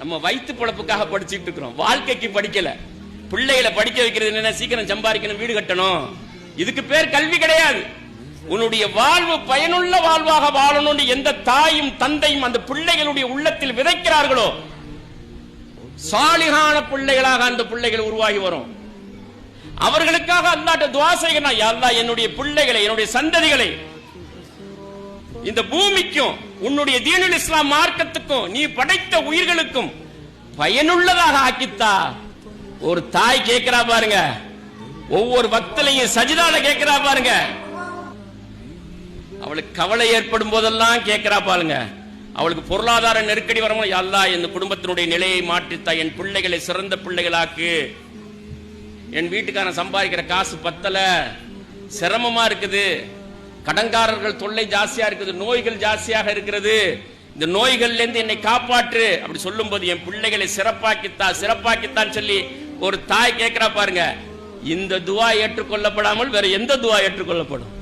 நம்ம வயிற்று பொழப்புக்காக படிச்சுட்டு இருக்கிறோம், வாழ்க்கைக்கு படிக்கல. பிள்ளைகளை படிக்க வைக்கிறது என்ன, சீக்கிரம் சம்பாதிக்கணும், வீடு கட்டணும், இதுக்கு பேர் கல்வி கிடையாது. உன்னுடைய வாழ்வு பயனுள்ள வாழ்வாக வாழணும் எந்த தாயும் தந்தையும் அந்த பிள்ளைகளுடைய உள்ளத்தில் விதைக்கிறார்களோ சாலிகான பிள்ளைகளாக அந்த பிள்ளைகள் உருவாகி வரும். அவர்களுக்காக அல்லாஹ்ட்ட துஆ செய்யணும், யா அல்லாஹ் என்னுடைய பிள்ளைகளை, என்னுடைய சந்ததிகளை இந்த பூமிக்கும் உன்னுடைய தீனுல் இஸ்லாம் மார்க்கத்துக்கும் நீ படைத்த உயிர்களுக்கும் பயனுள்ளதாக ஆக்கித்தா. ஒரு தாய் கேட்கிறா பாருங்க, ஒவ்வொரு பக்தலையும் சஜிதால கேட்கிறா பாருங்க, அவளுக்கு கவலை ஏற்படும் போதெல்லாம் கேட்கிறா பாருங்க. அவளுக்கு பொருளாதார நெருக்கடி வரணும், யா அல்லாஹ் இந்த குடும்பத்தினுடைய நிலையை மாற்றித்தா, என் பிள்ளைகளை சிறந்த பிள்ளைகளாக்கு, என் வீட்டுக்காரன் சம்பாதிக்கிற காசு பத்தல, சிரமமா இருக்குது, கடன்காரர்கள் தொல்லை ஜாஸ்தியா இருக்குது, நோய்கள் ஜாஸ்தியாக இருக்கிறது, இந்த நோய்கள்ல இருந்து என்னை காப்பாற்று அப்படி சொல்லும் போது என் பிள்ளைகளை சிறப்பாக்கித்தான் சொல்லி ஒரு தாய் கேட்கிறா பாருங்க. இந்த துஆ ஏற்றுக்கொள்ளப்படாமல் வேற எந்த துஆ ஏற்றுக்கொள்ளப்படும்?